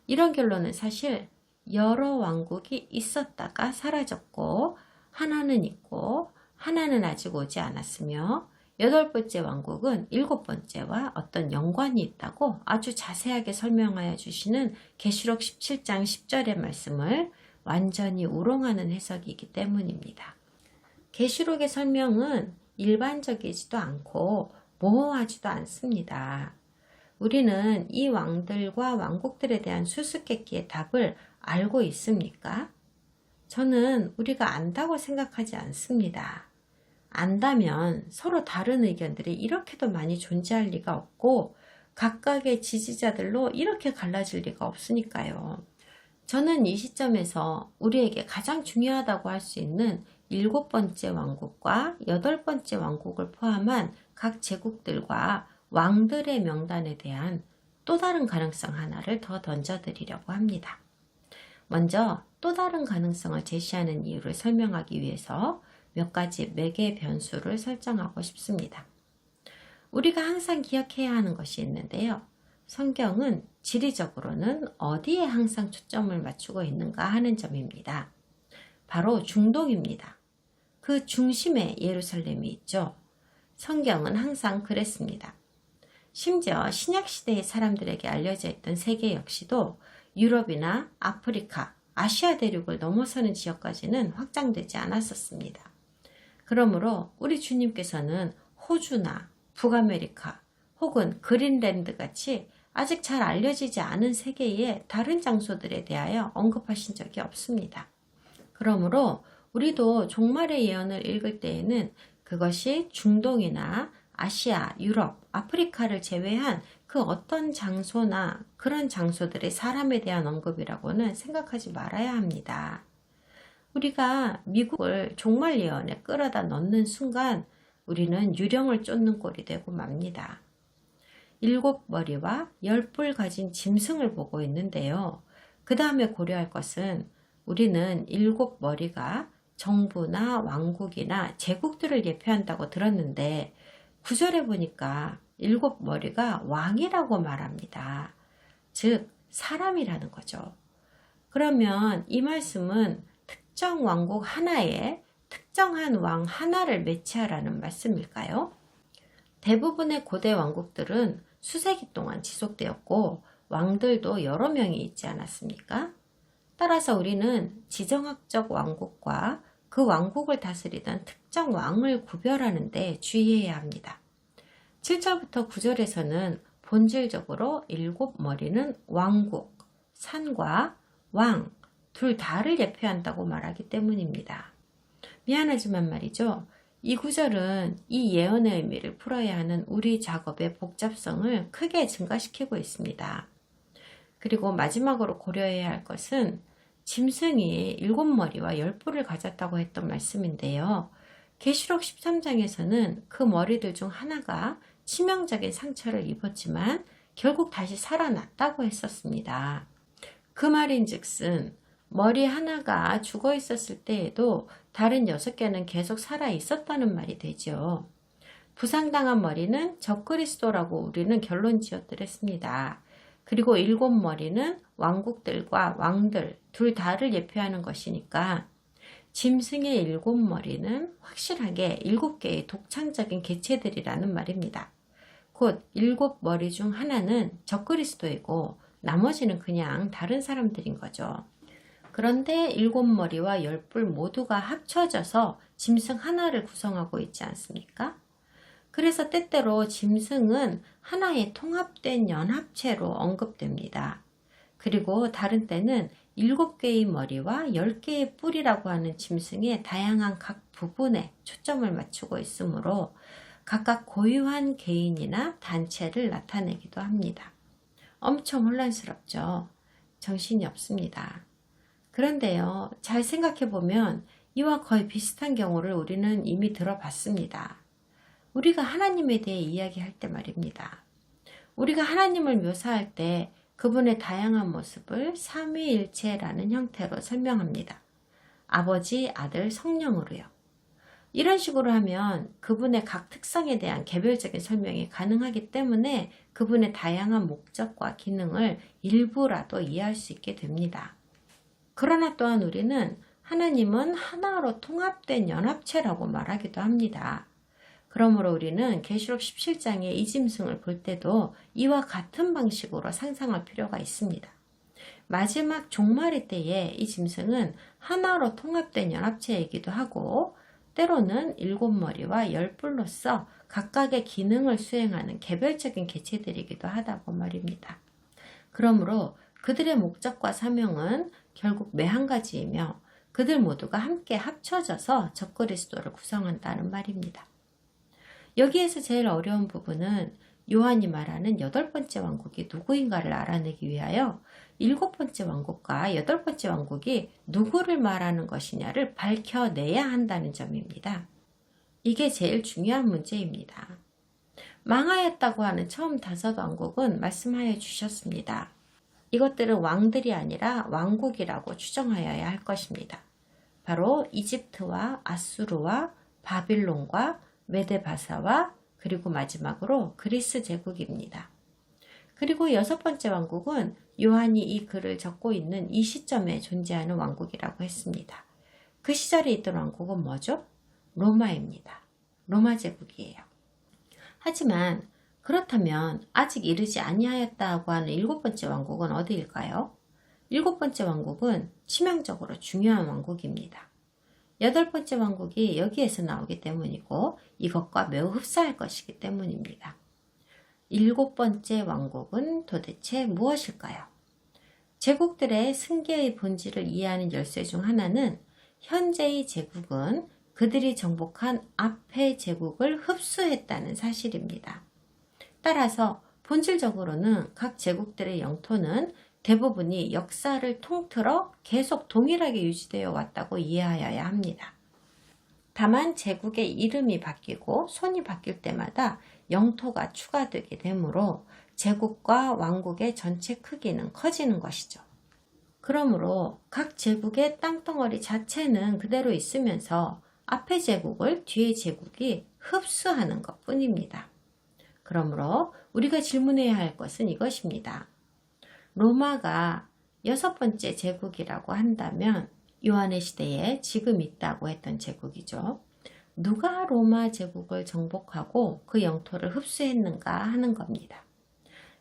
이런 결론은 사실 여러 왕국이 있었다가 사라졌고 하나는 있고 하나는 아직 오지 않았으며 8번째 왕국은 7번째와 어떤 연관이 있다고 아주 자세하게 설명하여 주시는 계시록 17장 10절의 말씀을 완전히 우롱하는 해석이기 때문입니다. 계시록의 설명은 일반적이지도 않고 모호하지도 않습니다. 우리는 이 왕들과 왕국들에 대한 수수께끼의 답을 알고 있습니까? 저는 우리가 안다고 생각하지 않습니다. 안다면 서로 다른 의견들이 이렇게도 많이 존재할 리가 없고 각각의 지지자들로 이렇게 갈라질 리가 없으니까요. 저는 이 시점에서 우리에게 가장 중요하다고 할 수 있는 7번째 왕국과 8번째 왕국을 포함한 각 제국들과 왕들의 명단에 대한 또 다른 가능성 하나를 더 던져드리려고 합니다. 먼저 또 다른 가능성을 제시하는 이유를 설명하기 위해서 몇 가지 매개 변수를 설정하고 싶습니다. 우리가 항상 기억해야 하는 것이 있는데요. 성경은 지리적으로는 어디에 항상 초점을 맞추고 있는가 하는 점입니다. 바로 중동입니다. 그 중심에 예루살렘이 있죠. 성경은 항상 그랬습니다. 심지어 신약시대의 사람들에게 알려져 있던 세계 역시도 유럽이나 아프리카, 아시아 대륙을 넘어서는 지역까지는 확장되지 않았었습니다. 그러므로 우리 주님께서는 호주나 북아메리카 혹은 그린랜드 같이 아직 잘 알려지지 않은 세계의 다른 장소들에 대하여 언급하신 적이 없습니다. 그러므로 우리도 종말의 예언을 읽을 때에는 그것이 중동이나 아시아, 유럽, 아프리카를 제외한 그 어떤 장소나 그런 장소들의 사람에 대한 언급이라고는 생각하지 말아야 합니다. 우리가 미국을 종말 예언에 끌어다 넣는 순간 우리는 유령을 쫓는 꼴이 되고 맙니다. 7머리와 10뿔 가진 짐승을 보고 있는데요. 그 다음에 고려할 것은 우리는 7머리가 정부나 왕국이나 제국들을 예표한다고 들었는데 9절에 보니까 7머리가 왕이라고 말합니다. 즉 사람이라는 거죠. 그러면 이 말씀은 특정 왕국 하나에 특정한 왕 하나를 매치하라는 말씀일까요? 대부분의 고대 왕국들은 수세기 동안 지속되었고 왕들도 여러 명이 있지 않았습니까? 따라서 우리는 지정학적 왕국과 그 왕국을 다스리던 특정 왕을 구별하는 데 주의해야 합니다. 7절부터 9절에서는 본질적으로 7머리는 왕국, 산과 왕, 둘 다를 예표한다고 말하기 때문입니다. 미안하지만 말이죠. 이 구절은 이 예언의 의미를 풀어야 하는 우리 작업의 복잡성을 크게 증가시키고 있습니다. 그리고 마지막으로 고려해야 할 것은 짐승이 7머리와 10뿔을 가졌다고 했던 말씀인데요. 계시록 13장에서는 그 머리들 중 하나가 치명적인 상처를 입었지만 결국 다시 살아났다고 했었습니다. 그 말인즉슨 머리 하나가 죽어 있었을 때에도 다른 6개는 계속 살아 있었다는 말이 되죠. 부상당한 머리는 적그리스도라고 우리는 결론 지어드렸습니다. 그리고 7머리는 왕국들과 왕들 둘 다를 예표하는 것이니까 짐승의 7머리는 확실하게 7개의 독창적인 개체들이라는 말입니다. 곧 7머리 중 하나는 적그리스도이고 나머지는 그냥 다른 사람들인 거죠. 그런데 7머리와 10뿔 모두가 합쳐져서 짐승 하나를 구성하고 있지 않습니까? 그래서 때때로 짐승은 하나의 통합된 연합체로 언급됩니다. 그리고 다른 때는 7개의 머리와 10개의 뿔이라고 하는 짐승의 다양한 각 부분에 초점을 맞추고 있으므로 각각 고유한 개인이나 단체를 나타내기도 합니다. 엄청 혼란스럽죠. 정신이 없습니다. 그런데요, 잘 생각해보면 이와 거의 비슷한 경우를 우리는 이미 들어봤습니다. 우리가 하나님에 대해 이야기할 때 말입니다. 우리가 하나님을 묘사할 때 그분의 다양한 모습을 삼위일체라는 형태로 설명합니다. 아버지, 아들, 성령으로요. 이런 식으로 하면 그분의 각 특성에 대한 개별적인 설명이 가능하기 때문에 그분의 다양한 목적과 기능을 일부라도 이해할 수 있게 됩니다. 그러나 또한 우리는 하나님은 하나로 통합된 연합체라고 말하기도 합니다. 그러므로 우리는 계시록 17장의 이 짐승을 볼 때도 이와 같은 방식으로 상상할 필요가 있습니다. 마지막 종말의 때에 이 짐승은 하나로 통합된 연합체이기도 하고 때로는 7머리와 10뿔로서 각각의 기능을 수행하는 개별적인 개체들이기도 하다고 말입니다. 그러므로 그들의 목적과 사명은 결국 매한 가지이며 그들 모두가 함께 합쳐져서 적그리스도를 구성한다는 말입니다. 여기에서 제일 어려운 부분은 요한이 말하는 8번째 왕국이 누구인가를 알아내기 위하여 7번째 왕국과 8번째 왕국이 누구를 말하는 것이냐를 밝혀내야 한다는 점입니다. 이게 제일 중요한 문제입니다. 망하였다고 하는 처음 5왕국은 말씀하여 주셨습니다. 이것들은 왕들이 아니라 왕국이라고 추정하여야 할 것입니다. 바로 이집트와 아수르와 바빌론과 메데바사와 그리고 마지막으로 그리스 제국입니다. 그리고 6번째 왕국은 요한이 이 글을 적고 있는 이 시점에 존재하는 왕국이라고 했습니다. 그 시절에 있던 왕국은 뭐죠? 로마입니다. 로마 제국이에요. 하지만 그렇다면 아직 이르지 아니하였다고 하는 7번째 왕국은 어디일까요? 7번째 왕국은 치명적으로 중요한 왕국입니다. 8번째 왕국이 여기에서 나오기 때문이고 이것과 매우 흡사할 것이기 때문입니다. 7번째 왕국은 도대체 무엇일까요? 제국들의 승계의 본질을 이해하는 열쇠 중 하나는 현재의 제국은 그들이 정복한 앞의 제국을 흡수했다는 사실입니다. 따라서 본질적으로는 각 제국들의 영토는 대부분이 역사를 통틀어 계속 동일하게 유지되어 왔다고 이해하여야 합니다. 다만 제국의 이름이 바뀌고 손이 바뀔 때마다 영토가 추가되게 되므로 제국과 왕국의 전체 크기는 커지는 것이죠. 그러므로 각 제국의 땅덩어리 자체는 그대로 있으면서 앞의 제국을 뒤의 제국이 흡수하는 것 뿐입니다. 그러므로 우리가 질문해야 할 것은 이것입니다. 로마가 6번째 제국이라고 한다면 요한의 시대에 지금 있다고 했던 제국이죠. 누가 로마 제국을 정복하고 그 영토를 흡수했는가 하는 겁니다.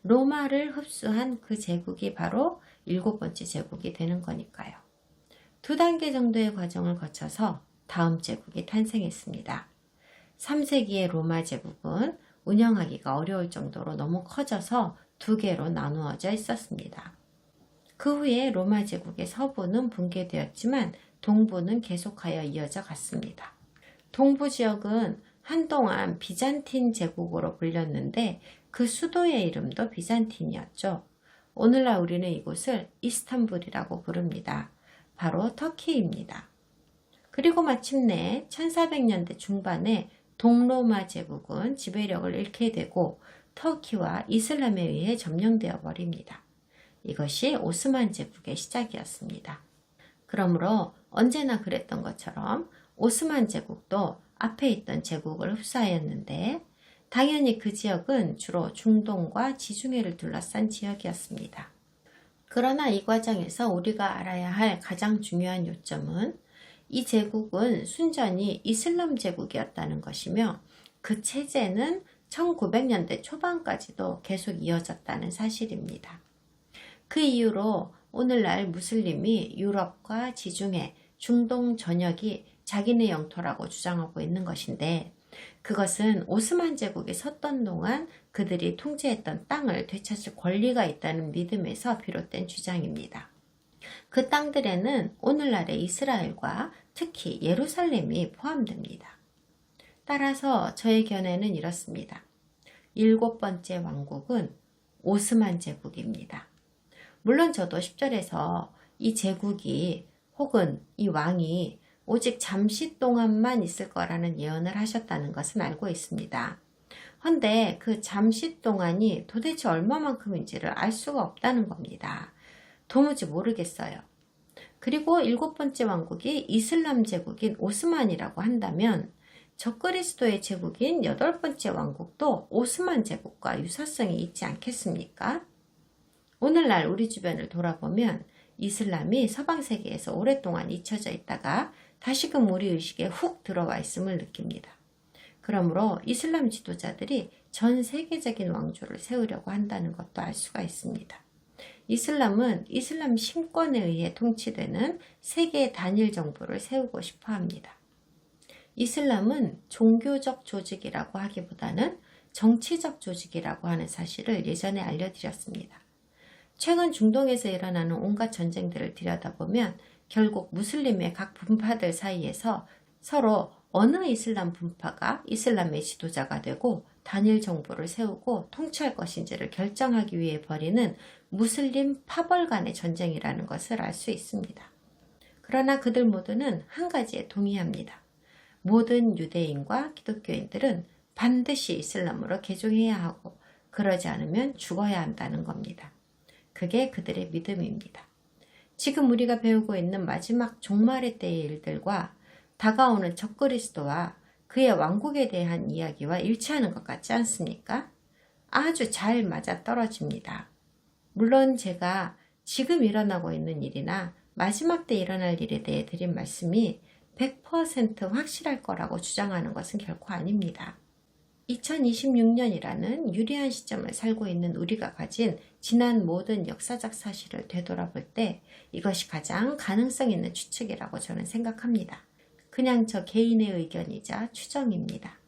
로마를 흡수한 그 제국이 바로 7번째 제국이 되는 거니까요. 2단계 정도의 과정을 거쳐서 다음 제국이 탄생했습니다. 3세기의 로마 제국은 운영하기가 어려울 정도로 너무 커져서 2개로 나누어져 있었습니다. 그 후에 로마 제국의 서부는 붕괴되었지만 동부는 계속하여 이어져 갔습니다. 동부 지역은 한동안 비잔틴 제국으로 불렸는데 그 수도의 이름도 비잔틴이었죠. 오늘날 우리는 이곳을 이스탄불이라고 부릅니다. 바로 터키입니다. 그리고 마침내 1400년대 중반에 동로마 제국은 지배력을 잃게 되고 터키와 이슬람에 의해 점령되어 버립니다. 이것이 오스만 제국의 시작이었습니다. 그러므로 언제나 그랬던 것처럼 오스만 제국도 앞에 있던 제국을 흡수하였는데 당연히 그 지역은 주로 중동과 지중해를 둘러싼 지역이었습니다. 그러나 이 과정에서 우리가 알아야 할 가장 중요한 요점은 이 제국은 순전히 이슬람 제국이었다는 것이며 그 체제는 1900년대 초반까지도 계속 이어졌다는 사실입니다. 그 이후로 오늘날 무슬림이 유럽과 지중해, 중동 전역이 자기네 영토라고 주장하고 있는 것인데 그것은 오스만 제국이 섰던 동안 그들이 통치했던 땅을 되찾을 권리가 있다는 믿음에서 비롯된 주장입니다. 그 땅들에는 오늘날의 이스라엘과 특히 예루살렘이 포함됩니다. 따라서 저의 견해는 이렇습니다. 7번째 왕국은 오스만 제국입니다. 물론 저도 10절에서 이 제국이 혹은 이 왕이 오직 잠시 동안만 있을 거라는 예언을 하셨다는 것은 알고 있습니다. 헌데 그 잠시 동안이 도대체 얼마만큼인지를 알 수가 없다는 겁니다. 도무지 모르겠어요. 그리고 7번째 왕국이 이슬람 제국인 오스만이라고 한다면 적그리스도의 제국인 8번째 왕국도 오스만 제국과 유사성이 있지 않겠습니까? 오늘날 우리 주변을 돌아보면 이슬람이 서방 세계에서 오랫동안 잊혀져 있다가 다시금 우리 의식에 훅 들어와 있음을 느낍니다. 그러므로 이슬람 지도자들이 전 세계적인 왕조를 세우려고 한다는 것도 알 수가 있습니다. 이슬람은 이슬람 신권에 의해 통치되는 세계 단일 정부를 세우고 싶어 합니다. 이슬람은 종교적 조직이라고 하기보다는 정치적 조직이라고 하는 사실을 예전에 알려드렸습니다. 최근 중동에서 일어나는 온갖 전쟁들을 들여다보면 결국 무슬림의 각 분파들 사이에서 서로 어느 이슬람 분파가 이슬람의 지도자가 되고 단일 정부를 세우고 통치할 것인지를 결정하기 위해 벌이는 무슬림 파벌 간의 전쟁이라는 것을 알 수 있습니다. 그러나 그들 모두는 한 가지에 동의합니다. 모든 유대인과 기독교인들은 반드시 이슬람으로 개종해야 하고 그러지 않으면 죽어야 한다는 겁니다. 그게 그들의 믿음입니다. 지금 우리가 배우고 있는 마지막 종말의 때의 일들과 다가오는 적그리스도와 그의 왕국에 대한 이야기와 일치하는 것 같지 않습니까? 아주 잘 맞아떨어집니다. 물론 제가 지금 일어나고 있는 일이나 마지막 때 일어날 일에 대해 드린 말씀이 100% 확실할 거라고 주장하는 것은 결코 아닙니다. 2026년이라는 유리한 시점을 살고 있는 우리가 가진 지난 모든 역사적 사실을 되돌아볼 때 이것이 가장 가능성 있는 추측이라고 저는 생각합니다. 그냥 저 개인의 의견이자 추정입니다.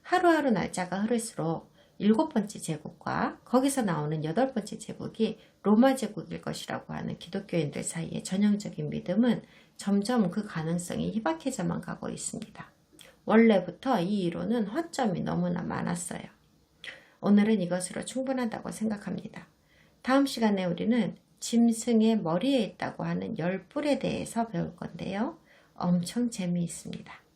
하루하루 날짜가 흐를수록 7번째 제국과 거기서 나오는 8번째 제국이 로마 제국일 것이라고 하는 기독교인들 사이의 전형적인 믿음은 점점 그 가능성이 희박해져만 가고 있습니다. 원래부터 이 이론은 허점이 너무나 많았어요. 오늘은 이것으로 충분하다고 생각합니다. 다음 시간에 우리는 짐승의 머리에 있다고 하는 10뿔에 대해서 배울 건데요. 엄청 재미있습니다.